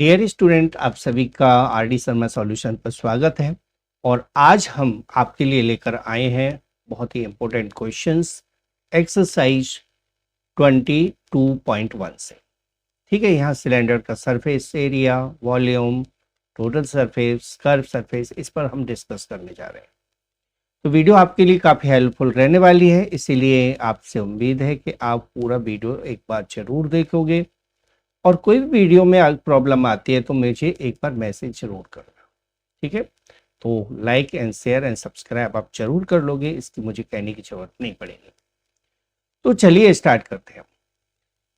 Dear student, आप सभी का आरडी शर्मा सॉल्यूशन पर स्वागत है। और आज हम आपके लिए लेकर आए हैं बहुत ही इंपॉर्टेंट क्वेश्चंस एक्सरसाइज 22.1 से। ठीक है, यहाँ सिलेंडर का surface area, volume, total surface, curve surface, इस पर हम डिस्कस करने जा रहे हैं। तो वीडियो आपके लिए काफ़ी हेल्पफुल रहने वाली है, इसीलिए आपसे उम्मीद है कि आप पूरा वीडियो एक बार जरूर देखोगे और कोई भी वीडियो में अगर प्रॉब्लम आती है तो मुझे एक बार मैसेज जरूर करना। ठीक है, तो like and share and subscribe आप जरूर कर लोगे, इसकी मुझे कहने की जरूरत नहीं पड़ेगी। तो चलिए स्टार्ट करते हैं।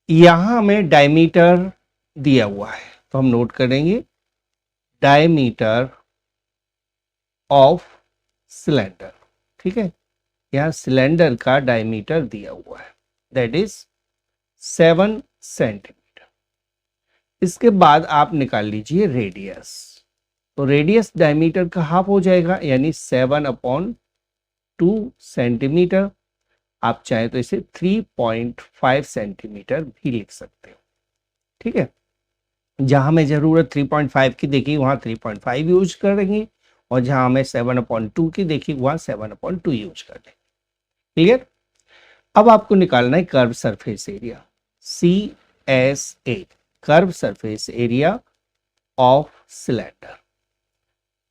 यहां हमें डायमीटर दिया हुआ है, तो हम नोट करेंगे डायमीटर ऑफ सिलेंडर। ठीक है, यहां सिलेंडर का डायमीटर दिया हुआ है, दैट इज 7 सेंटीमीटर। इसके बाद आप निकाल लीजिए रेडियस। तो रेडियस डायमीटर का हाफ हो जाएगा, यानी 7/2 सेंटीमीटर। आप चाहे तो इसे 3.5 सेंटीमीटर भी लिख सकते हो। ठीक है, जहां हमें जरूरत 3.5 की देखी वहां 3.5 यूज करेंगे, और जहां हमें 7/2 की देखी वहां 7/2 यूज कर लेंगे। क्लियर। अब आपको निकालना है curve surface area, CSA, curve surface area of cylinder.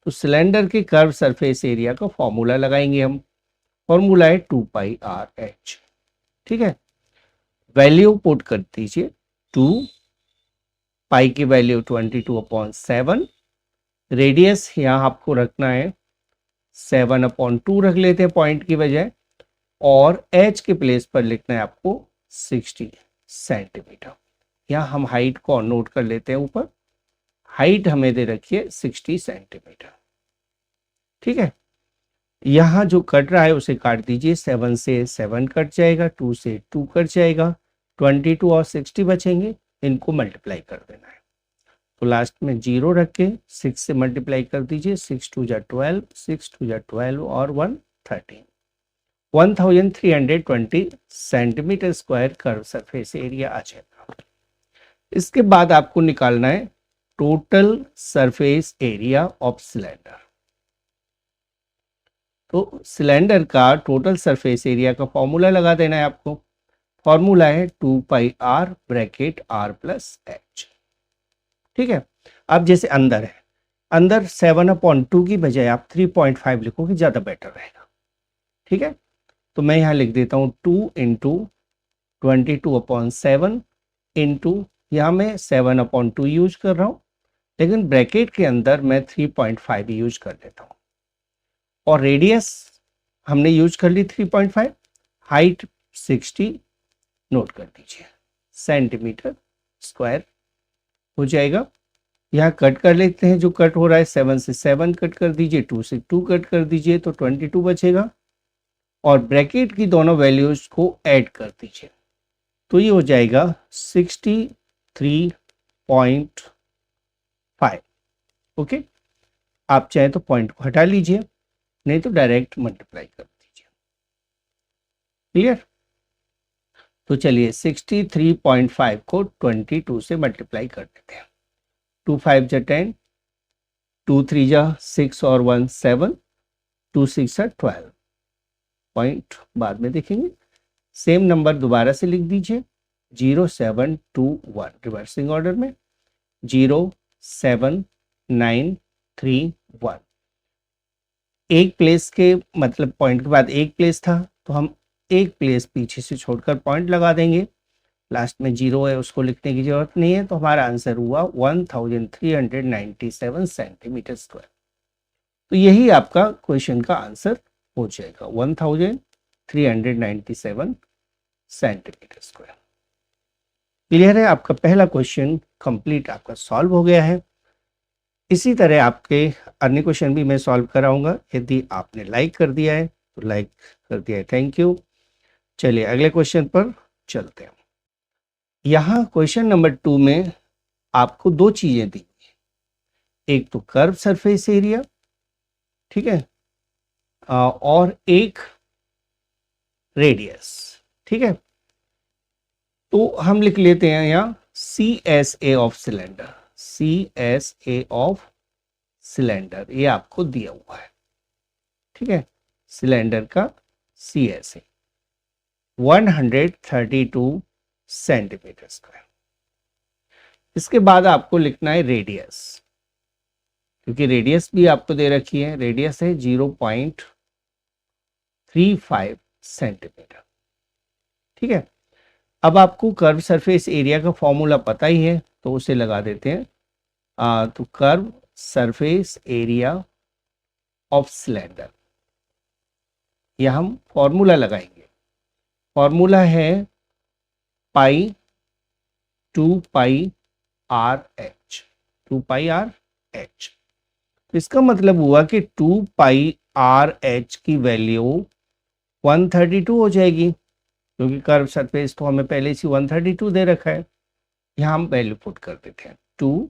तो सिलेंडर के कर्व सरफेस एरिया का फॉर्मूला लगाएंगे हम। फॉर्मूला है 2πRH। ठीक है, वैल्यू पुट कर दीजिए। 2 पाई की वैल्यू 22/7। रेडियस यहां आपको रखना है 7/2 रख लेते हैं पॉइंट की बजाय, और H के प्लेस पर लिखना है आपको 60 सेंटीमीटर। यहां हम हाइट को नोट कर लेते हैं। ऊपर हाइट हमें दे रखी है 60 सेंटीमीटर। ठीक है, यहाँ जो कट रहा है उसे काट दीजिए। 7 से 7 कट जाएगा, 2 से 2 कट जाएगा, 22 और 60 बचेंगे। इनको मल्टीप्लाई कर देना है। तो लास्ट में 0 रख के 6 से मल्टीप्लाई कर दीजिए। 6 2 जा 12, 6 2 जा 12 और 1 13, 1320 centimetre square curve surface area आ जाएगा। इसके बाद आपको निकालना है total surface area of cylinder. तो सिलेंडर का टोटल सरफेस एरिया का फॉर्मूला लगा देना है आपको। फॉर्मूला है 2πR bracket R plus H। ठीक है, अब जैसे अंदर है, अंदर 7/2 की बजाय आप 3.5 लिखोगे, ज्यादा बेटर रहेगा। ठीक है, तो मैं यहां लिख देता हूं 2 इंटू 22/7 इंटू, यहां मैं 7/2 यूज कर रहा हूं, लेकिन ब्रैकेट के अंदर मैं 3.5 यूज कर देता हूं। और रेडियस हमने यूज कर ली 3.5, हाइट 60 नोट कर दीजिए सेंटीमीटर स्क्वायर हो जाएगा। यहाँ कट कर लेते हैं, जो कट हो रहा है 7 से 7 कट कर दीजिए, 2 से 2 कट कर दीजिए, तो 22 बचेगा। और ब्रैकेट की दोनों वैल्यूज को ऐड कर दीजिए, तो ये हो जाएगा 63.5। ओके, आप चाहे तो पॉइंट को हटा लीजिए, नहीं तो डायरेक्ट मल्टीप्लाई कर दीजिए। क्लियर। तो चलिए 63.5 को 22 से मल्टीप्लाई कर देते हैं। 2 5 जा 10, 2 3 जा 6 और 1 7, 2 6 जा 12। पॉइंट बाद में देखेंगे। सेम नंबर दोबारा से लिख दीजिए, 0 7 2 1, रिवर्सिंग ऑर्डर में 0 7 9 3 1। एक प्लेस के मतलब पॉइंट के बाद एक प्लेस था, तो हम एक प्लेस पीछे से छोड़कर पॉइंट लगा देंगे। लास्ट में 0 है, उसको लिखने की जरूरत नहीं है। तो हमारा आंसर हुआ 1397 सेंटीमीटर स्क्वायर। तो यही आपका क्वेश्चन का आंसर हो जाएगा, 1397 सेंटीमीटर स्क्वायर। क्लियर है, आपका पहला क्वेश्चन कंप्लीट आपका सॉल्व हो गया है। इसी तरह आपके अन्य क्वेश्चन भी मैं सॉल्व कराऊंगा। यदि आपने लाइक कर दिया है तो लाइक कर दिया है, थैंक यू। चलिए अगले क्वेश्चन पर चलते हैं। यहाँ क्वेश्चन नंबर 2 में आपको दो चीजें दी, एक तो कर्व सरफेस एरिया, ठीक है, और एक रेडियस। ठीक है, तो हम लिख लेते हैं यहाँ CSA of cylinder. CSA of cylinder, ये आपको दिया हुआ है, ठीक है, सिलेंडर का CSA 132 सेंटीमीटर स्क्वायर। इसके बाद आपको लिखना है रेडियस, क्योंकि रेडियस भी आपको दे रखी है, रेडियस है 0.35 सेंटीमीटर, ठीक है। अब आपको कर्व सरफेस एरिया का फॉर्मूला पता ही है, तो उसे लगा देते हैं। तो curve surface area of cylinder, यह हम फॉर्मूला लगाएंगे। फॉर्मूला है पाई 2 पाई RH, 2 पाई RH। तो इसका मतलब हुआ कि 2 पाई RH की वैल्यू 132 हो जाएगी, क्योंकि कर्व सरफेस तो हमें पहले से 132 दे रखा है। यहाँ हम वैल्यू पुट कर देते हैं, 2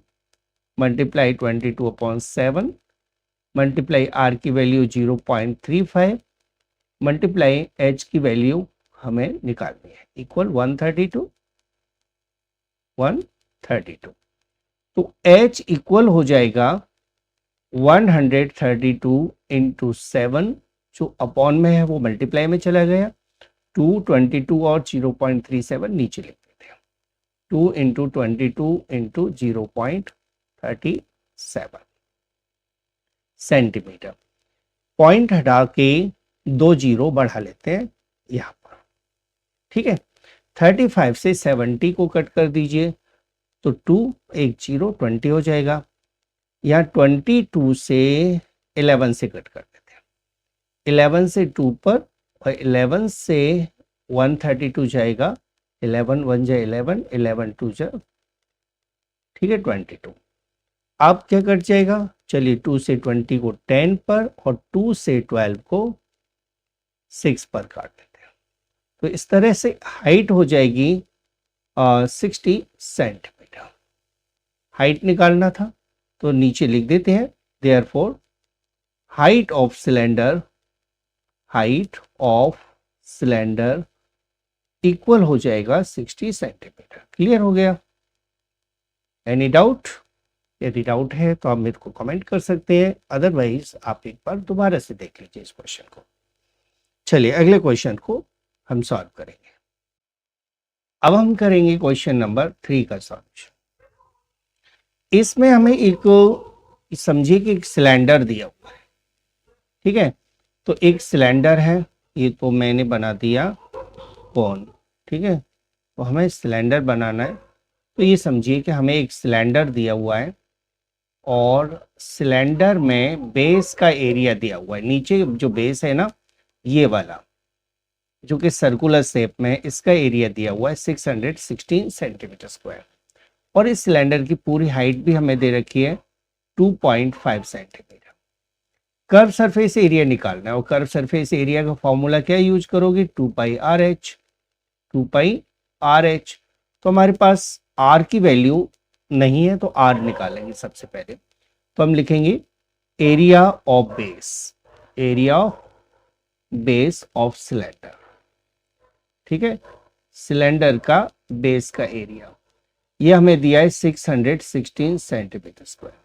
मल्टीप्लाई 22/7 मल्टीप्लाई R की वैल्यू 0.35 मल्टीप्लाई H की वैल्यू हमें निकालनी है, इक्वल 132। तो H इक्वल हो जाएगा 132 इंटू 7, जो अपॉन में है वो मल्टीप्लाई में चला गया, 222 और 0.37 नीचे लिख देते हैं, 2 इंटू 22 इंटू 0.37 सेंटीमीटर। पॉइंट हटा के 2 जीरो बढ़ा लेते हैं यहाँ पर, ठीक है। 35 से 70 को कट कर दीजिए, तो 2 1 0 20 हो जाएगा। यहाँ 22 से 11 से कट कर देते हैं, 11 से 2 पर, और 11 से 132 जाएगा, 11 1 जा 11, 11 2 जा, ठीक है, 22। अब क्या कट जाएगा, चलिए 2 से 20 को 10 पर और 2 से 12 को 6 पर काट देते हैं। तो इस तरह से हाइट हो जाएगी 60 सेंटीमीटर। हाइट निकालना था तो नीचे लिख देते हैं, therefore height of cylinder equal हो जाएगा 60 सेंटीमीटर। क्लियर हो गया? Any doubt? यदि डाउट है तो आप मेरे को कमेंट कर सकते हैं, अदरवाइज आप एक बार दोबारा से देख लीजिए इस क्वेश्चन को। चलिए अगले क्वेश्चन को हम सॉल्व करेंगे। अब हम करेंगे क्वेश्चन नंबर 3 का सॉल्यूशन। इसमें हमें एक, समझिए कि एक सिलेंडर दिया हुआ है, ठीक है। तो एक सिलेंडर है, ये तो मैंने बना दिया कोन, ठीक है। तो हमें सिलेंडर बनाना है, तो ये समझिए कि हमें एक सिलेंडर दिया हुआ है और सिलेंडर में बेस का एरिया दिया हुआ है। नीचे जो बेस है ना, ये वाला जो कि सर्कुलर शेप में है, इसका एरिया दिया हुआ है 616 सेंटीमीटर स्क्वायर, और इस सिलेंडर की पूरी हाइट भी हमें दे रखी है 2.5 सेंटीमीटर। कर्व सरफेस एरिया निकालना है, और कर्व सरफेस एरिया का फॉर्मूला क्या यूज करोगे, 2 पाई RH। तो हमारे पास R की वैल्यू नहीं है, तो R निकालेंगे सबसे पहले। तो हम लिखेंगे area of base of cylinder, ठीक है। सिलेंडर का बेस का एरिया ये हमें दिया है 616 सेंटीमीटर स्क्वायर,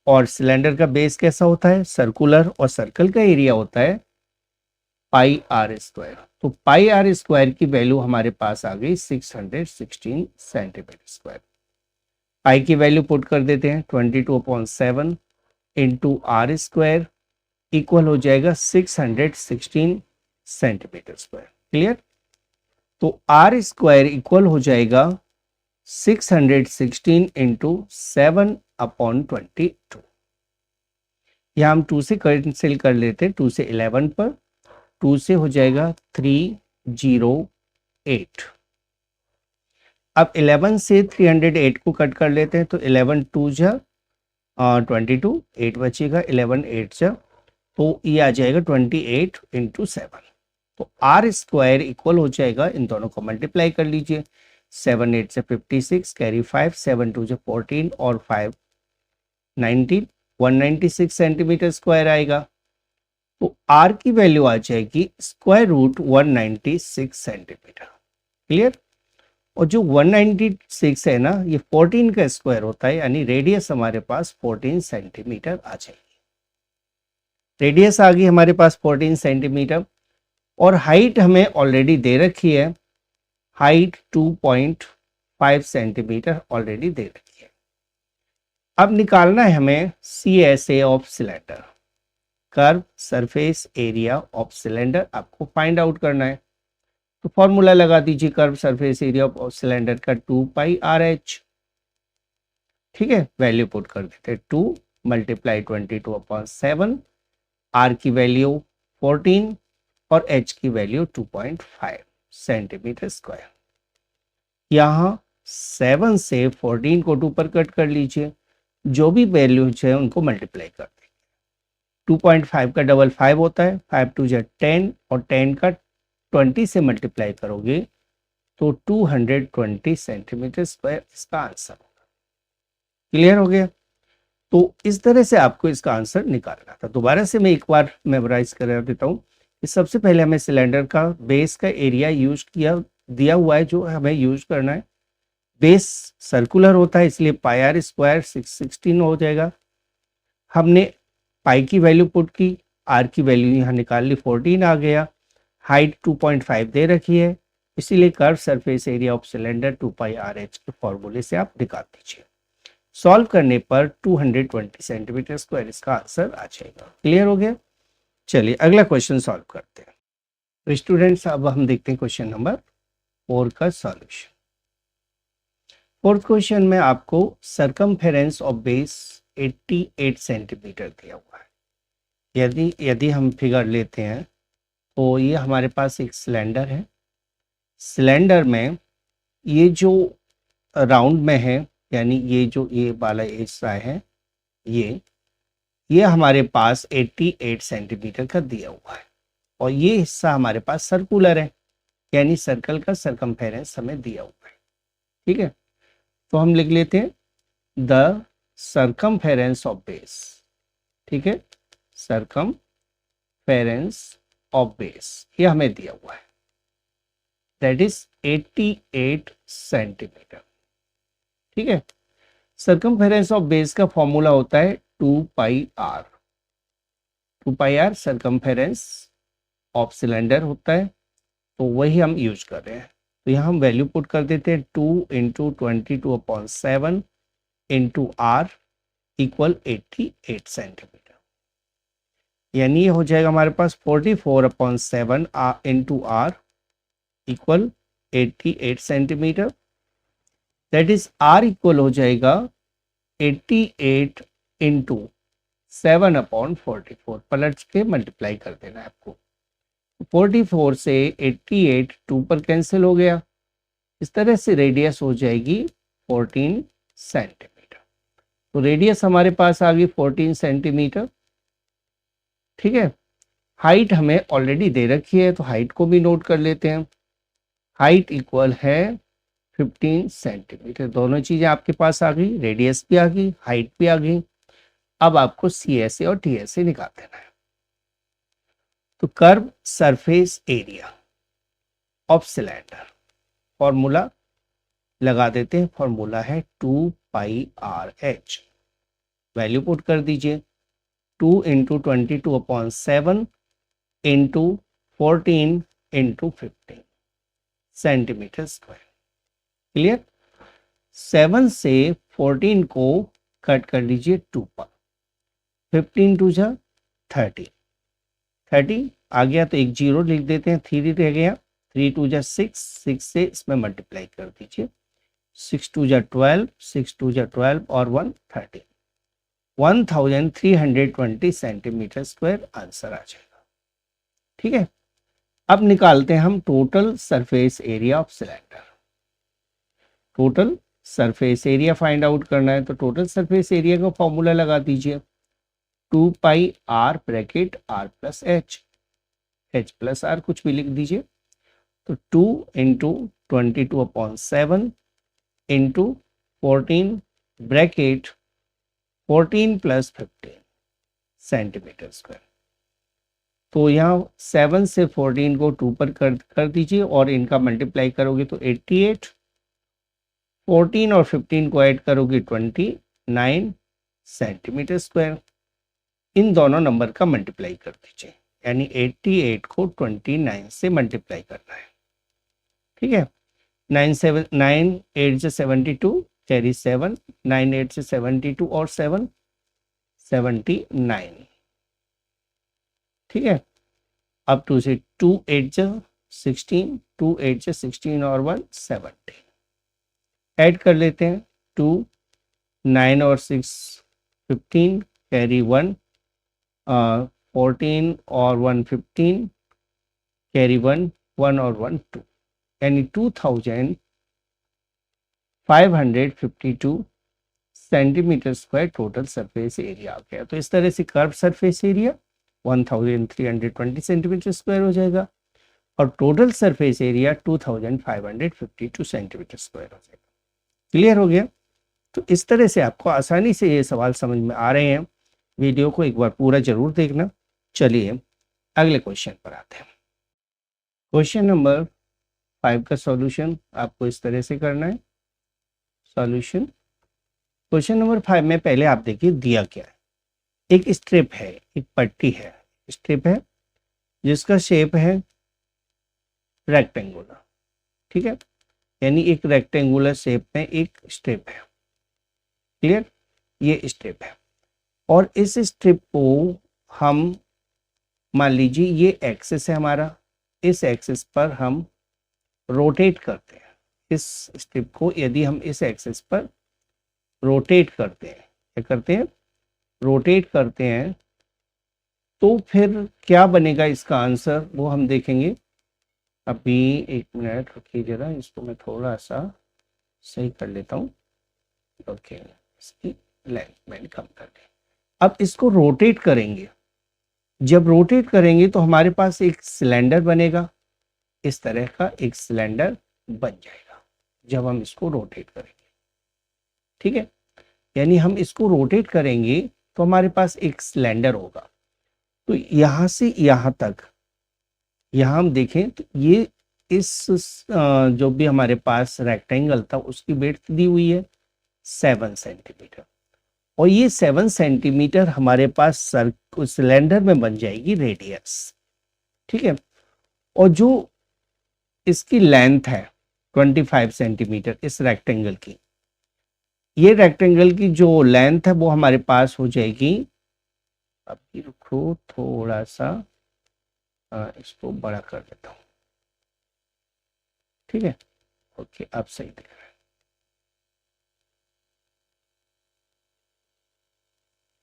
और सिलेंडर का बेस कैसा होता है, सर्कुलर, और सर्कल का एरिया होता है पाई R स्क्वायर। तो पाई R स्क्वायर की वैल्यू हमारे पास आ गई 616 सेंटीमीटर स्क्वायर। पाई की वैल्यू पुट कर देते हैं, 22/7 इंटू R स्क्वायर इक्वल हो जाएगा 616 सेंटीमीटर स्क्वायर। क्लियर? तो R स्क्वायर इक्वल हो जाएगा 616 इंटू 7/22। यहां हम 2 से कैंसिल कर लेते हैं, 2 से 11 पर, 2 से हो जाएगा 308। अब 11 से 308 को कट कर लेते हैं, तो 11 2 जा 22, 8 बचेगा, 11 8 जा, तो ये आ जाएगा 28 इंटू 7। तो R स्क्वायर इक्वल हो जाएगा, इन दोनों को मल्टीप्लाई कर लीजिए, 7 8 से 56, कैरी 5, 7 2 से 14 और 5 19, 196 सेंटीमीटर स्क्वायर आएगा। तो R की वैल्यू आ जाएगी स्क्वायर रूट 196 सेंटीमीटर। क्लियर? और जो 196 है ना, ये 14 का स्क्वायर होता है, यानी रेडियस हमारे पास 14 सेंटीमीटर आ जाएगी। रेडियस आ गई हमारे पास 14 सेंटीमीटर, और हाइट हमें ऑलरेडी दे रखी है, हाइट 2.5 सेंटीमीटर ऑलरेडी दे रखी है। अब निकालना है हमें CSA of cylinder, curve surface area of cylinder आपको फाइंड आउट करना है। तो फॉर्मूला लगा दीजिए curve surface area of cylinder का 2πRH। ठीक है, वैल्यू पुट कर देते हैं 2 × 22/7, R की वैल्यू 14 और H की वैल्यू 2.5 सेंटीमीटर स्क्वायर। यहाँ 7 से 14 को 2 पर कट कर लीजिए, जो भी वैल्यूज है उनको मल्टीप्लाई कर दें। 2.5 का डबल 5 होता है, 5 2 जा 10, और 10 का 20 से मल्टीप्लाई करोगे तो 220 सेंटीमीटर स्क्वायर इसका आंसर होगा। क्लियर हो गया? तो इस तरह से आपको इसका आंसर निकालना था। दोबारा से मैं एक बार मेमोराइज करा देता हूँ। सबसे पहले हमें सिलेंडर का बेस का एरिया यूज किया, दिया हुआ है जो हमें यूज करना है। बेस सर्कुलर होता है, इसलिए πr स्क्वायर 616 हो जाएगा। हमने पाई की वैल्यू पुट की, आर की वैल्यू यहाँ निकाल ली, 14 आ गया। हाइट 2.5 दे रखी है, इसीलिए curve surface area of cylinder 2πRH के फॉर्मूले से आप निकाल दीजिए। सॉल्व करने पर 220 सेंटीमीटर स्क्वायर इसका आंसर आ जाएगा। क्लियर हो गया? चलिए अगला क्वेश्चन सॉल्व करते हैं। तो स्टूडेंट्स अब हम देखते हैं क्वेश्चन नंबर 4 का सॉल्यूशन। फोर्थ क्वेश्चन में आपको सरकमफेरेंस ऑफ बेस 88 सेंटीमीटर दिया हुआ है। यदि हम फिगर लेते हैं तो ये हमारे पास एक सिलेंडर है। सिलेंडर में ये जो राउंड में है, यानी ये वाला हिस्सा है, ये हमारे पास 88 सेंटीमीटर का दिया हुआ है, और ये हिस्सा हमारे पास सर्कुलर है, यानी सर्कल का सरकमफेरेंस हमें दिया हुआ है। ठीक है, तो हम लिख लेते हैं द सरकमफेरेंस ऑफ बेस। ठीक है, सरकमफेरेंस ऑफ बेस ये हमें दिया हुआ है, दैट इज 88 सेंटीमीटर। ठीक है, सरकमफेरेंस ऑफ बेस का फॉर्मूला होता है 2πr। 2πr circumference of cylinder होता है, तो वही हम यूज कर रहे हैं। तो यहाँ हम वैल्यू पुट कर देते हैं 2 × 22/7 × r इक्वल 88 सेंटीमीटर, यानी ये हो जाएगा हमारे पास 44/7 × r equal 88 centimetre. That is r equal हो जाएगा 88 × 7/44। पलट के मल्टीप्लाई कर देना है आपको। 44 से 88 2 पर कैंसिल हो गया, इस तरह से रेडियस हो जाएगी 14 सेंटीमीटर। तो रेडियस हमारे पास आ गई 14 सेंटीमीटर। ठीक है, हाइट हमें ऑलरेडी दे रखी है, तो हाइट को भी नोट कर लेते हैं। हाइट इक्वल है 15 सेंटीमीटर। दोनों चीजें आपके पास आ गई, रेडियस भी आ गई, हाइट भी आ गई। अब आपको CSA और TSA निकाल देना है। तो curve surface area of cylinder formula लगा देते हैं। फॉर्मूला है 2πRH। वैल्यू पुट कर दीजिए 2 × 22/7 × 14 × 15 सेंटीमीटर स्क्वायर। क्लियर? 7 से 14 को कट कर लीजिए 2 पर, 15 2 जा 30 आ गया, तो एक जीरो लिख देते हैं, 3 रह गया, 3 2 जा 6 से इसमें मल्टीप्लाई कर दीजिए, 6 2 जा 12, 6 2 जा 12 और 1 13, 1320 सेंटीमीटर स्क्वायर आंसर आ जाएगा। ठीक है, अब निकालते हैं हम total surface area of cylinder. Total surface area find out करना है, तो टोटल सरफेस एरिया का फॉर्मूला लगा दीजिए 2πr bracket r plus h plus r कुछ भी लिख दीजिए। तो 2 × 22/7 × 14 ब्रैकेट 14 + 15 सेंटीमीटर स्क्वायर। तो यहाँ 7 से 14 को 2 पर कर दीजिए, और इनका मल्टीप्लाई करोगे तो 88 14 और 15 को ऐड करोगे 29 सेंटीमीटर स्क्वायर। इन दोनों नंबर का मल्टीप्लाई कर दीजिए, यानी 88 को 29 से मल्टीप्लाई करना है। ठीक है, 9 8 से 72 कैरी 7, 9 8 से 72 और 7 79। ठीक है, अब 2 से 2 8 से 16, 2 8 से 16 और 1 70। ऐड कर लेते हैं 2 9 और 6 15 कैरी 1, 14 और 1 15 कैरी 1 1 और 1 2, यानी 2552 centimetre square total surface area आ गया। तो इस तरह से curve surface area 1320 centimetre square हो जाएगा और total surface area 2552 centimetre square हो जाएगा। क्लियर हो गया? तो इस तरह से आपको आसानी से ये सवाल समझ में आ रहे हैं। वीडियो को एक बार पूरा जरूर देखना। चलिए अगले क्वेश्चन पर आते हैं। क्वेश्चन नंबर 5 का सॉल्यूशन आपको इस तरह से करना है। सॉल्यूशन क्वेश्चन नंबर 5 में पहले आप देखिए दिया क्या है। एक स्ट्रिप है, एक पट्टी है, स्ट्रिप है जिसका शेप है रेक्टेंगुलर। ठीक है, यानी एक रेक्टेंगुलर शेप में एक स्ट्रिप है। क्लियर? ये स्ट्रिप है और इस स्ट्रिप को हम मान लीजिए ये एक्सिस है हमारा, इस एक्सिस पर हम रोटेट करते हैं। इस स्ट्रिप को यदि हम इस एक्सिस पर रोटेट करते हैं, क्या करते हैं? रोटेट करते हैं, तो फिर क्या बनेगा इसका आंसर वो हम देखेंगे। अभी एक मिनट रुकिए जरा, इसको मैं थोड़ा सा सही कर लेता हूँ। ओके, इसकी लेंथ मैंने कम कर दी। अब इसको रोटेट करेंगे। जब रोटेट करेंगे तो हमारे पास एक सिलेंडर बनेगा, इस तरह का एक सिलेंडर बन जाएगा जब हम इसको रोटेट करेंगे। ठीक है, यानी हम इसको रोटेट करेंगे तो हमारे पास एक सिलेंडर होगा। तो यहां से यहां तक, यहां हम देखें तो ये इस जो भी हमारे पास रेक्टेंगल था उसकी विड्थ दी हुई है 7 सेंटीमीटर और ये 7 सेंटीमीटर हमारे पास सिलेंडर में बन जाएगी रेडियस। ठीक है, और जो इसकी लेंथ है 25 सेंटीमीटर इस रेक्टेंगल की, ये रेक्टेंगल की जो लेंथ है वो हमारे पास हो जाएगी, अभी रुको थोड़ा सा इसको बड़ा कर देता हूँ। ठीक है, ओके, अब सही दिख रहा है।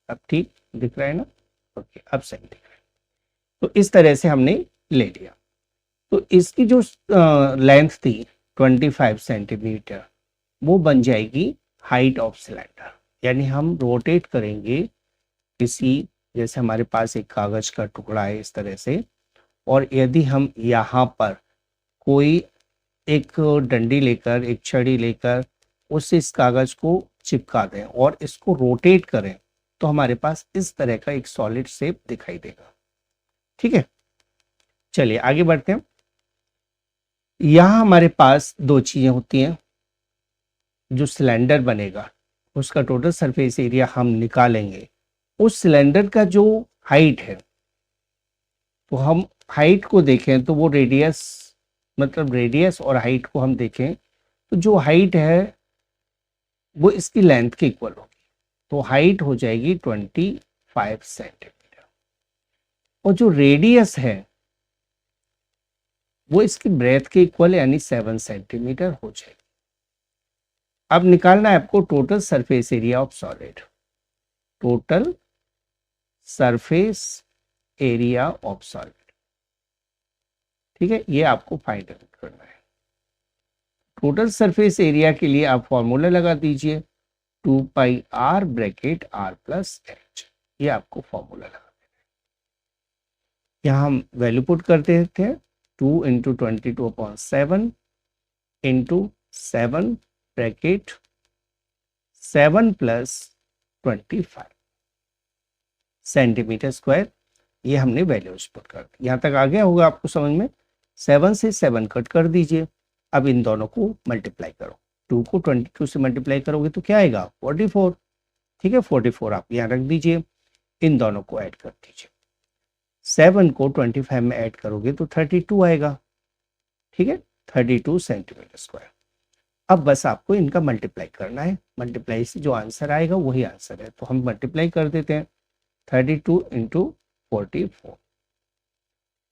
अब ठीक दिख रहा है ना? ओके, अब सही दिख रहा है। तो इस तरह से हमने ले लिया। तो इसकी जो लेंथ थी 25 सेंटीमीटर वो बन जाएगी हाइट ऑफ सिलेंडर। यानी हम रोटेट करेंगे किसी, जैसे हमारे पास एक कागज का टुकड़ा है इस तरह से, और यदि हम यहाँ पर कोई एक डंडी लेकर, एक छड़ी लेकर इस कागज को चिपका दें और इसको रोटेट करें तो हमारे पास इस तरह का एक सॉलिड शेप दिखाई देगा। ठीक है, चलिए आगे बढ़ते हैं। यहां हमारे पास दो चीजें होती हैं। जो सिलेंडर बनेगा उसका टोटल सरफेस एरिया हम निकालेंगे। उस सिलेंडर का जो हाइट है, तो हम हाइट को देखें तो वो रेडियस, मतलब रेडियस और हाइट को हम देखें तो जो हाइट है वो इसकी लेंथ के इक्वल होगी। तो हाइट हो जाएगी 25 सेंटीमीटर और जो रेडियस है वो इसकी ब्रेथ के इक्वल यानी 7 सेंटीमीटर हो जाएगी। अब निकालना है आपको total surface area of solid. Total surface area of solid. ठीक है, ये आपको फाइंड आउट करना है। टोटल सरफेस एरिया के लिए आप फॉर्मूला लगा दीजिए 2 पाई r bracket r plus h। ये आपको फॉर्मूला लगा देना है। यहाँ हम वैल्यू पुट करते थे 2 into 22/7 into 7 bracket 7 plus 25 centimetre square. ये हमने वैल्यूज पुट कर दी। यहाँ तक आ गया होगा आपको समझ में। 7 से 7 कट कर दीजिए। अब इन दोनों को मल्टीप्लाई करो। 2 को 22 से मल्टीप्लाई करोगे तो क्या आएगा 44। ठीक है, 44 आप यहाँ रख दीजिए, इन दोनों को ऐड कर दीजिए। 7 को 25 में ऐड करोगे तो 32 आएगा। ठीक है, 32 सेंटीमीटर स्क्वायर। अब बस आपको इनका मल्टीप्लाई करना है, मल्टीप्लाई से जो आंसर आएगा वही आंसर है, तो हम मल्टीप्लाई कर देते हैं। 32 इंटू 44,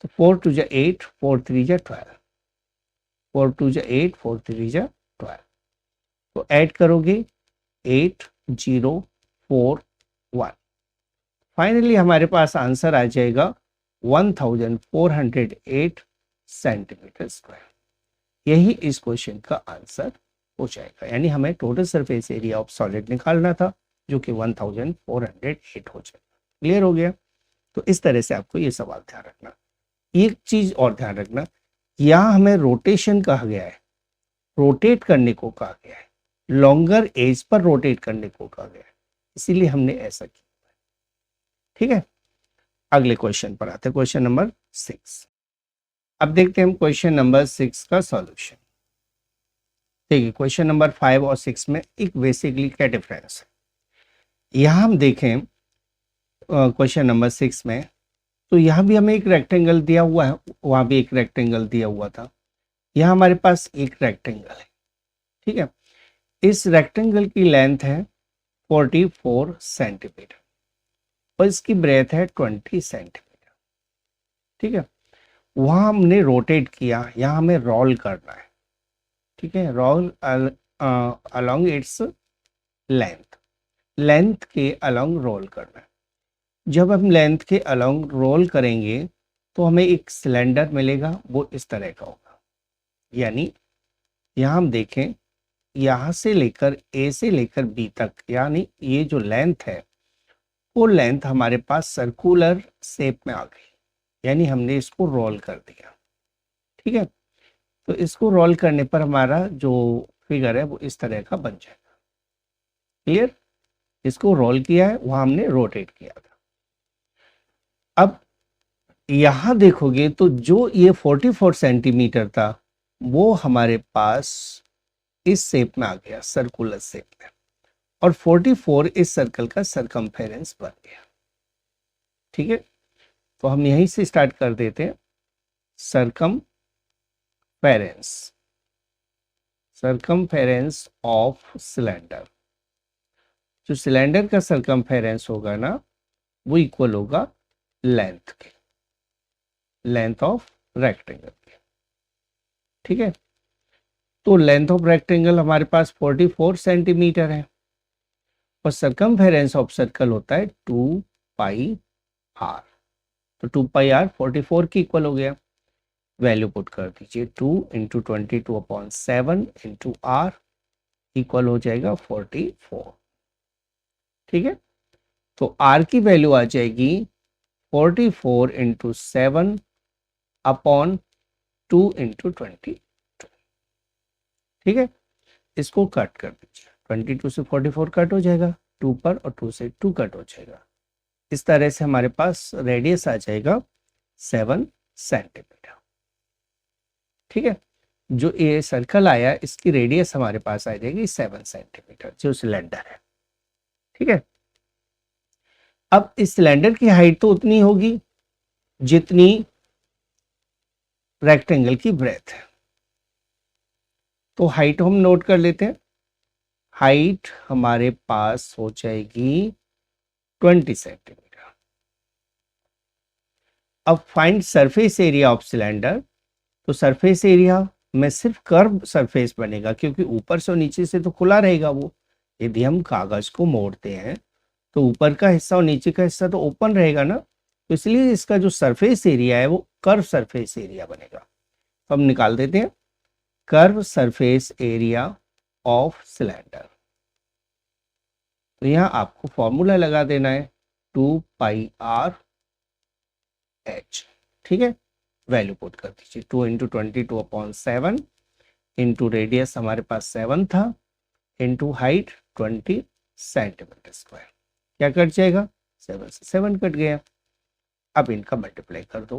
तो 4 2 जा 8, 4 3 जा 12, 4 2 जा 8, 4 3 जा 12, तो ऐड करोगे 8 0 4 1, फाइनली हमारे पास आंसर आ जाएगा 1408 सेंटीमीटर स्क्वायर। यही इस क्वेश्चन का आंसर हो जाएगा, यानी हमें total surface area of solid निकालना था जो कि 1408 हो जाएगा। क्लियर हो गया? तो इस तरह से आपको ये सवाल ध्यान रखना। एक चीज और ध्यान रखना, यहाँ हमें रोटेशन कहा गया है, रोटेट करने को कहा गया है, लॉन्गर एज पर रोटेट करने को कहा गया है, इसीलिए हमने ऐसा किया। ठीक है, अगले क्वेश्चन पर आते हैं, क्वेश्चन नंबर 6। अब देखते हैं हम क्वेश्चन नंबर 6 का सॉल्यूशन। देखिए क्वेश्चन नंबर 5 और 6 में एक बेसिकली क्या डिफरेंस है। यहाँ हम देखें क्वेश्चन नंबर 6 में, तो यहाँ भी हमें एक रेक्टेंगल दिया हुआ है, वहाँ भी एक रेक्टेंगल दिया हुआ था, यहाँ हमारे पास एक रेक्टेंगल है। ठीक है, इस रेक्टेंगल की लेंथ है 44 सेंटीमीटर और इसकी ब्रेथ है 20 सेंटीमीटर। ठीक है, वहाँ हमने रोटेट किया, यहाँ हमें रोल करना है। ठीक है, roll along its length, length के अलोंग रोल करना है। जब हम लेंथ के अलोंग रोल करेंगे तो हमें एक सिलेंडर मिलेगा, वो इस तरह का होगा। यानी यहाँ हम देखें, यहाँ से लेकर ए से लेकर बी तक, यानी ये जो लेंथ है वो लेंथ हमारे पास सर्कुलर शेप में आ गई, यानी हमने इसको रोल कर दिया। ठीक है, तो इसको रोल करने पर हमारा जो फिगर है वो इस तरह का बन जाएगा। क्लियर? इसको रोल किया है, वहां हमने रोटेट किया था। अब यहां देखोगे तो जो ये 44 सेंटीमीटर था वो हमारे पास इस शेप में आ गया, सर्कुलर शेप में, और 44 इस सर्कल का सरकमफेरेंस बन गया। ठीक है, तो हम यहीं से स्टार्ट कर देते हैं। सरकमफेरेंस ऑफ सिलेंडर, जो सिलेंडर का सरकमफेरेंस होगा ना वो इक्वल होगा लेंथ के, लेंथ ऑफ रेक्टेंगल के। ठीक है, तो लेंथ ऑफ रेक्टेंगल हमारे पास 44 सेंटीमीटर है और सरकमफेरेंस ऑफ सर्कल होता है 2 पाई आर, तो 2 पाई आर 44 की इक्वल हो गया। वैल्यू पुट कर दीजिए, 2 इंटू 22/7 इंटू आर इक्वल हो जाएगा 44। ठीक है, तो आर की वैल्यू आ जाएगी 44 इंटू 7 अपॉन 2 इंटू 22। ठीक है, इसको कट कर दीजिए, 22 से 44 कट हो जाएगा 2 पर, और 2 से 2 कट हो जाएगा। इस तरह से हमारे पास रेडियस आ जाएगा 7 सेंटीमीटर। ठीक है, जो ये सर्कल आया इसकी रेडियस हमारे पास आ जाएगी 7 सेंटीमीटर, जो सिलेंडर है। ठीक है, अब इस सिलेंडर की हाइट तो उतनी होगी जितनी रेक्टेंगल की ब्रेथ है, तो हाइट हम नोट कर लेते हैं। हाइट हमारे पास हो जाएगी 20 सेंटीमीटर। अब find surface area of cylinder, तो सरफेस एरिया में सिर्फ कर्व सरफेस बनेगा, क्योंकि ऊपर से और नीचे से तो खुला रहेगा वो। यदि हम कागज को मोड़ते हैं तो ऊपर का हिस्सा और नीचे का हिस्सा तो ओपन रहेगा ना, तो इसलिए इसका जो सरफेस एरिया है वो कर्व सरफेस एरिया बनेगा। तो हम निकाल देते हैं curve surface area of cylinder. तो यहाँ आपको फॉर्मूला लगा देना है 2 पाई आर एच। ठीक है, वैल्यू पुट कर दीजिए, 2 इंटू 22/7 इंटू रेडियस हमारे पास 7 था, इंटू हाइट 20 सेंटीमीटर स्क्वायर। क्या कट जाएगा? 7 से 7 कट गया। अब इनका मल्टीप्लाई कर दो,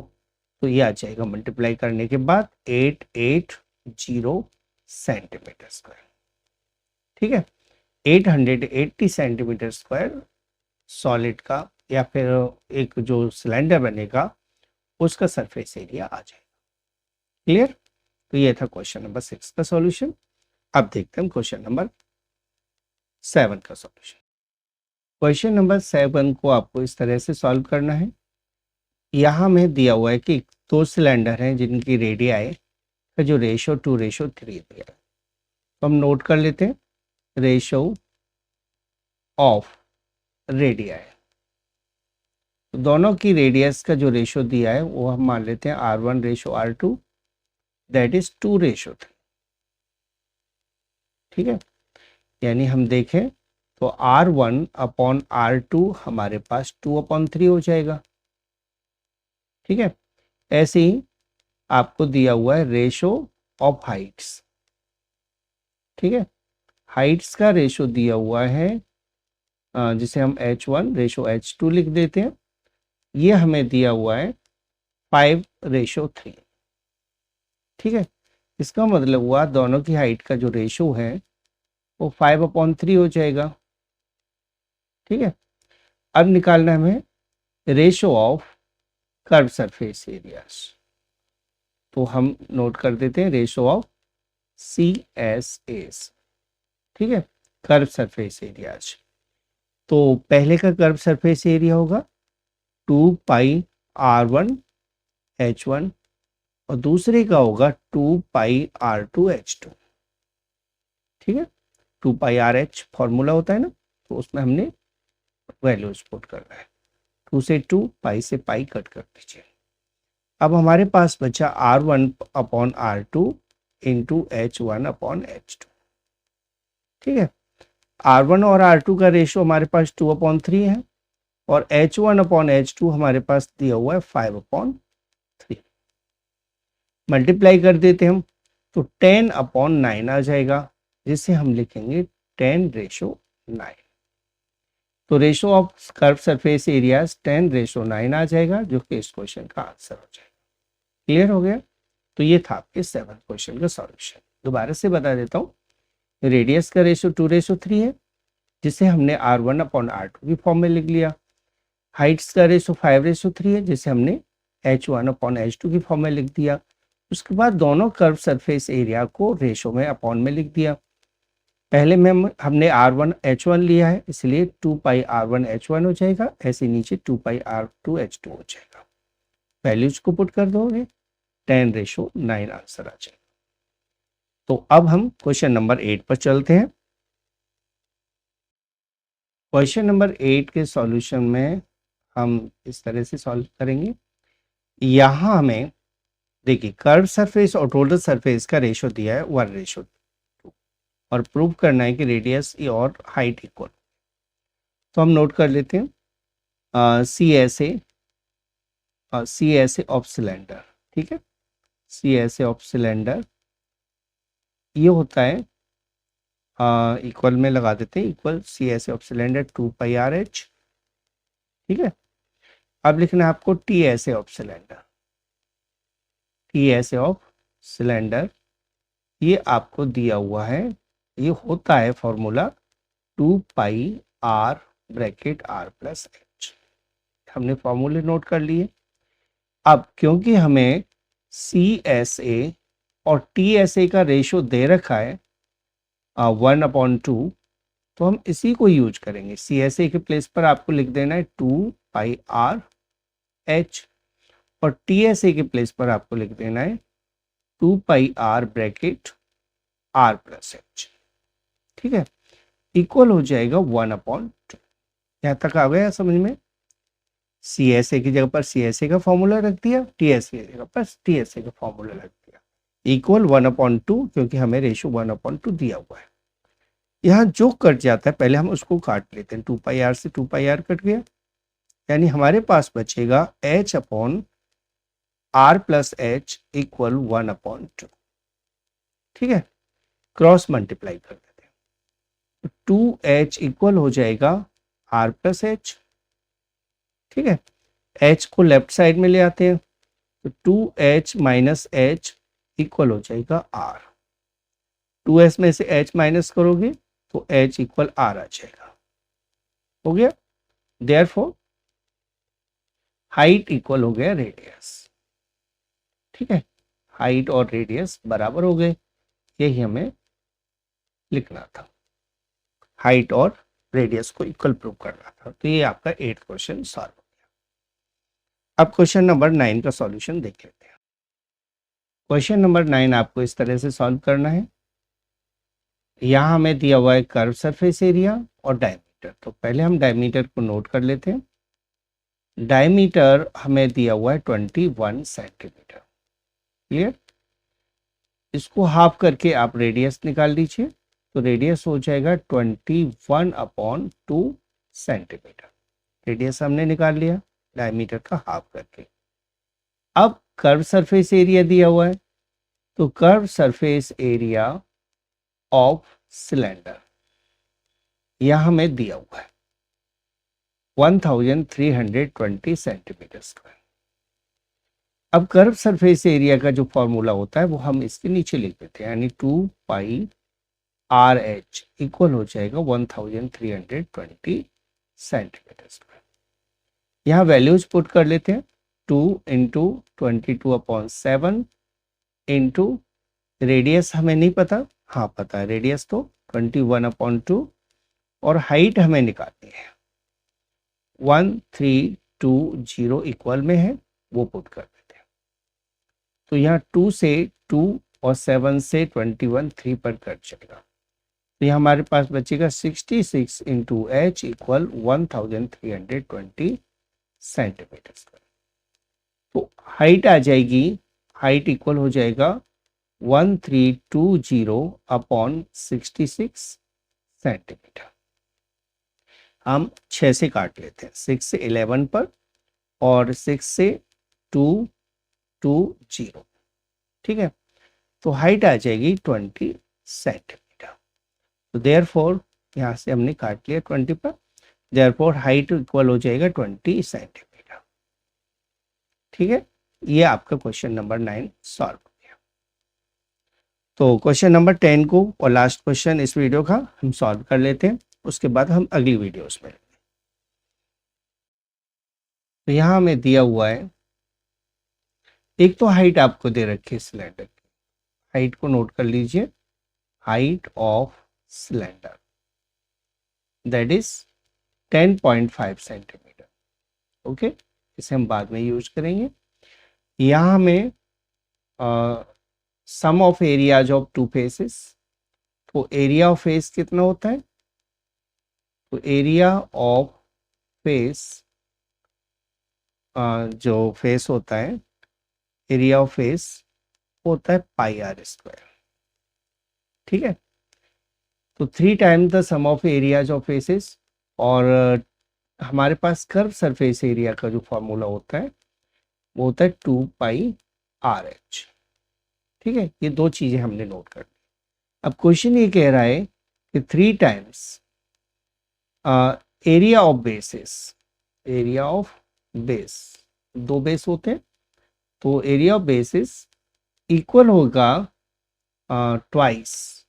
तो ये आ जाएगा मल्टीप्लाई करने के बाद 880 सेंटीमीटर स्क्वायर। ठीक है, 880 सेंटीमीटर स्क्वायर सॉलिड का या फिर एक जो सिलेंडर बनेगा उसका सरफेस एरिया आ जाएगा। क्लियर? तो ये था क्वेश्चन नंबर 6 का सॉल्यूशन। अब देखते हैं क्वेश्चन नंबर 7 का सॉल्यूशन। क्वेश्चन नंबर 7 को आपको इस तरह से सॉल्व करना है। यहाँ में दिया हुआ है कि दो सिलेंडर हैं जिनकी रेडियाई का जो रेशो 2:3 दिया है। तो हम नोट कर लेते हैं रेशो ऑफ रेडियाई। तो दोनों की रेडियस का जो रेशो दिया है वो हम मान लेते हैं R1:R2 दैट इज 2:3। ठीक है, यानी हम देखें तो R1/R2 हमारे पास 2/3 हो जाएगा। ठीक है, ऐसे ही आपको दिया हुआ है रेशो ऑफ हाइट्स। ठीक है, हाइट्स का रेशो दिया हुआ है जिसे हम H1:H2 लिख देते हैं। ये हमें दिया हुआ है 5:3। ठीक है, इसका मतलब हुआ दोनों की हाइट का जो रेशो है वो 5/3 हो जाएगा। ठीक है, अब निकालना है हमें ratio of curve surface areas. तो हम नोट कर देते हैं रेशो ऑफ CSAs। ठीक है, कर्व सरफेस एरियाज। तो पहले का कर्व सरफेस एरिया होगा 2πr1h1 और दूसरे का होगा 2πr2h2। ठीक है, 2πrh फॉर्मूला होता है ना, तो उसमें हमने वैल्यूज पुट करना है। 2 से 2, पाई से पाई कट कर दीजिए। अब हमारे पास बचा R1/R2 इंटू H1/H2। ठीक है, R1 और R2 का रेशो हमारे पास 2/3 है और H1/H2 हमारे पास दिया हुआ है 5/3। मल्टीप्लाई कर देते हम तो 10/9 आ जाएगा, जिसे हम लिखेंगे 10:9। तो ratio of curve surface areas 10:9 आ जाएगा, जो कि इस क्वेश्चन का आंसर हो जाएगा। क्लियर हो गया? तो ये था आपके 7th क्वेश्चन का सॉल्यूशन। दोबारा से बता देता हूँ, रेडियस का रेशो 2:3 है, जिसे हमने R1/R2 की फॉर्म में लिख लिया। हाइट्स का रेशो 5:3 है, जिसे हमने H1/H2 की फॉर्म में लिख दिया। उसके बाद दोनों कर्व सरफेस एरिया को रेशो में अपॉन में लिख दिया। पहले में हमने R1H1 लिया है, इसलिए 2πr1h1 हो जाएगा। ऐसे नीचे 2πr2h2 हो जाएगा। वैल्यूज को पुट कर दोगे 10:9 आंसर आ जाएगा। तो अब हम क्वेश्चन नंबर 8 पर चलते हैं। क्वेश्चन नंबर 8 के सॉल्यूशन में हम इस तरह से सॉल्व करेंगे। यहां हमें देखिए कर्व सरफेस और टोटल सरफेस का रेशो दिया है 1:2 और प्रूव करना है कि रेडियस और हाइट इक्वल। तो हम नोट कर लेते हैं CSA ऑफ सिलेंडर। ठीक है, CSA ऑफ सिलेंडर ये होता है इक्वल में लगा देते हैं, equal CSA of cylinder 2πrh। ठीक है, अब लिखना है आपको TSA of cylinder. TSA of cylinder ये आपको दिया हुआ है, ये होता है फॉर्मूला 2πr(r+h)। हमने फॉर्मूले नोट कर लिए। अब क्योंकि हमें CSA और TSA का रेशो दे रखा है 1/2, तो हम इसी को यूज करेंगे। CSA के प्लेस पर आपको लिख देना है 2πrh और TSA के प्लेस पर आपको लिख देना है 2πr(r+h)। ठीक है, इक्वल हो जाएगा 1/2। यहाँ तक आ गया समझ में? CSA की जगह पर CSA का फॉर्मूला रख दिया, TSA की जगह पर TSA का फॉर्मूला रख दिया, इक्वल 1/2, क्योंकि हमें रेशो 1/2 दिया हुआ है। यहाँ जो कट जाता है पहले हम उसको काट लेते हैं। 2πr से 2πr कट गया, यानी हमारे पास बचेगा H/r+h इक्वल 1/2। ठीक है, क्रॉस मल्टीप्लाई कर देते हैं, 2h इक्वल हो जाएगा r+h। ठीक है, h को लेफ्ट साइड में ले आते हैं, तो 2h माइनस h इक्वल हो जाएगा r। 2h में से h माइनस करोगे तो h इक्वल r आ जाएगा। हो गया। देयरफॉर हाइट इक्वल हो गया रेडियस। ठीक है, हाइट और रेडियस बराबर हो गए, यही हमें लिखना था। हाइट और रेडियस को इक्वल प्रूव करना था। तो ये आपका 8th क्वेश्चन सॉल्व हो गया। अब क्वेश्चन नंबर 9 का सॉल्यूशन देख लेते हैं। क्वेश्चन नंबर 9 आपको इस तरह से सॉल्व करना है। यहाँ हमें दिया हुआ है कर्व सरफेस एरिया और डायमीटर। तो पहले हम डायमीटर को नोट कर लेते हैं। डायमीटर हमें दिया हुआ है 21 सेंटीमीटर। क्लियर। इसको हाफ करके आप रेडियस निकाल लीजिए, तो रेडियस हो जाएगा 21/2 सेंटीमीटर। रेडियस हमने निकाल लिया डायमीटर का हाफ करके। अब कर्व सरफेस एरिया दिया हुआ है, तो curve surface area of cylinder यह हमें दिया हुआ है 1320 सेंटीमीटर स्क्वायर। अब कर्व सरफेस एरिया का जो फॉर्मूला होता है वो हम इसके नीचे लिख देते हैं, यानी 2 पाई आर एच इक्वल हो जाएगा 1320 सेंटीमीटर स्क्वायर। यहाँ वैल्यूज पुट कर लेते हैं। 2 इंटू 22/7 इंटू रेडियस हमें नहीं पता, हाँ पता है रेडियस, तो 21/2 और हाइट हमें निकालनी है 1320 इक्वल में है, वो पुट कर देते हैं। तो यहाँ 2 से 2 और 7 से 21 3 पर कट जाएगा, तो यहाँ हमारे पास बचेगा 66 into H equal 1320 centimetre square. तो हाइट आ जाएगी, हाइट इक्वल हो जाएगा 1320/66 सेंटीमीटर। हम 6 से काट लेते हैं, 6 से 11 पर और 6 से 220। ठीक है, तो हाइट आ जाएगी 20 सेंटीमीटर। तो देयरफॉर यहाँ से हमने काट लिया 20 पर, देयरफॉर हाइट इक्वल हो जाएगा 20 सेंटीमीटर। ठीक है, ये आपका क्वेश्चन नंबर 9 सॉल्व हो गया। तो क्वेश्चन नंबर 10 को और लास्ट क्वेश्चन इस वीडियो का हम सॉल्व कर लेते हैं, उसके बाद हम अगली वीडियोस में। तो यहाँ हमें दिया हुआ है, एक तो हाइट आपको दे रखी है सिलेंडर की, हाइट को नोट कर लीजिए। Height of cylinder that is 10.5 centimetre. Okay, इसे हम बाद में यूज करेंगे। यहाँ हमें sum of areas of two faces, तो एरिया ऑफ फेस कितना होता है, तो एरिया ऑफ फेस जो फेस होता है, एरिया ऑफ फेस होता है पाई आर स्क्वायर। ठीक है, तो 3 times the sum of areas of faces, और हमारे पास कर्व सरफेस एरिया का जो फॉर्मूला होता है वो होता है 2 पाई आर एच। ठीक है, ये दो चीजें हमने नोट कर ली। अब क्वेश्चन ये कह रहा है कि 3 times area of basis, area of base, दो बेस होते हैं, तो एरिया ऑफ बेसिस इक्वल होगा ट्वाइस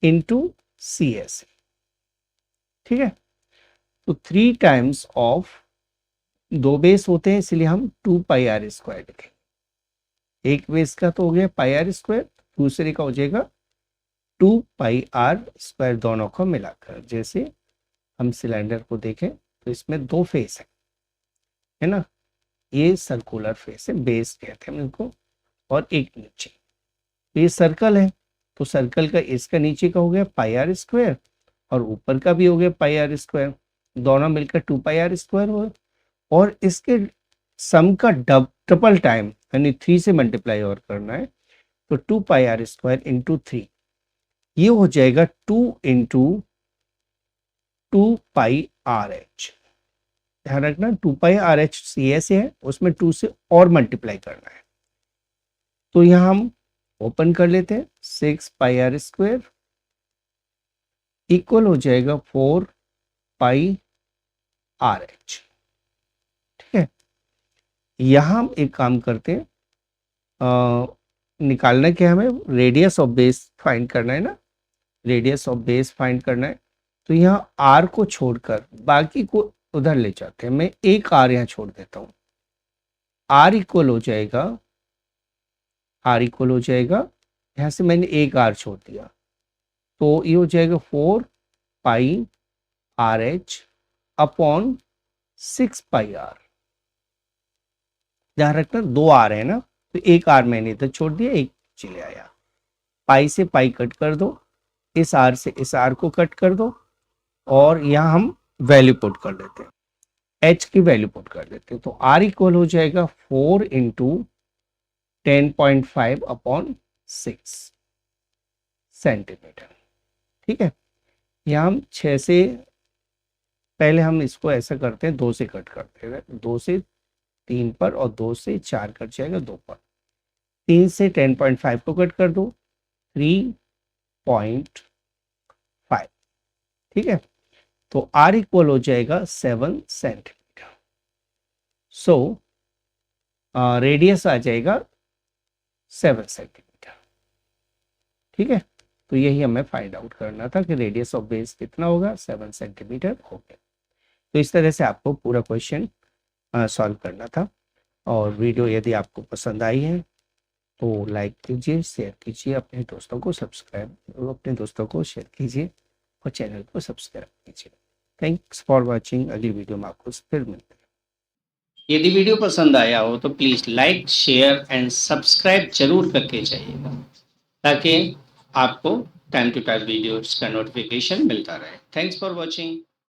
इंटू सी एस। ठीक है, तो 3 टाइम्स ऑफ, दो बेस होते हैं इसलिए हम 2 पाई आर स्क्वायर लिखेंगे। एक बेस का तो हो गया पाई आर स्क्वायर, दूसरे का हो जाएगा 2 पाई आर स्क्वायर, दोनों को मिलाकर। जैसे हम सिलेंडर को देखें तो इसमें दो फेस है ना, ये सर्कुलर फेस है, बेस कहते हैं इनको, और एक नीचे, ये सर्कल है, तो सर्कल का इसका नीचे का हो गया पाई आर स्क्वायर और ऊपर का भी हो गया पाई आर स्क्वायर, दोनों मिलकर 2 पाई आर स्क्वायर हुआ, और इसके सम का डबल टाइम यानी 3 से मल्टीप्लाई और करना है, तो 2 पाई आर स्क्वायर इंटू 3, ये हो जाएगा 2 इंटू 2 पाई आर एच। ध्यान रखना 2 पाई आर एच सी एस है, उसमें 2 से और मल्टीप्लाई करना है। तो यहां हम ओपन कर लेते हैं, 6 पाई आर स्क्वायर इक्वल हो जाएगा 4 पाई आर एच। ठीक है, यहां हम एक काम करते हैं, निकालना क्या हमें, रेडियस ऑफ बेस फाइंड करना है ना, रेडियस ऑफ बेस फाइंड करना है, तो यहाँ आर को छोड़कर बाकी को उधर ले जाते हैं। मैं एक आर यहाँ छोड़ देता हूँ। आर इक्वल हो जाएगा, यहाँ से मैंने एक आर छोड़ दिया, तो ये हो जाएगा 4 pi r h upon 6 pi r. ध्यान रखना 2 आर है ना, तो एक आर मैंने इधर छोड़ दिया, एक चले आया। पाई से पाई कट कर दो, इस आर से इस आर को कट कर दो, और यहाँ हम वैल्यू पुट कर देते हैं, एच की वैल्यू पुट कर देते हैं। तो आर इक्वल हो जाएगा 4 इंटू 10.5 अपॉन 6 सेंटीमीटर। ठीक है, यहाँ हम 6 से, पहले हम इसको ऐसा करते हैं, 2 से कट करते हैं, 2 से 3 पर और 2 से 4 कट जाएगा 2 पर। 3 से 10.5 को कट कर दो, 3.5। ठीक है, तो आर इक्वल हो जाएगा 7 सेंटीमीटर। सो रेडियस आ जाएगा 7 सेंटीमीटर। ठीक है, तो यही हमें फाइंड आउट करना था कि रेडियस ऑफ बेस कितना होगा, 7 सेंटीमीटर हो गया। तो इस तरह से आपको पूरा क्वेश्चन सॉल्व करना था। और वीडियो यदि आपको पसंद आई है तो लाइक कीजिए, शेयर कीजिए, अपने दोस्तों को शेयर कीजिए और चैनल को सब्सक्राइब कीजिए। Thanks for watching. अगली वीडियो में आपको फिर मिलते हैं। यदि वीडियो पसंद आया हो तो please like, share and subscribe जरूर करके जाइएगा, ताकि आपको टाइम टू टाइम वीडियोस का नोटिफिकेशन मिलता रहे। Thanks for watching.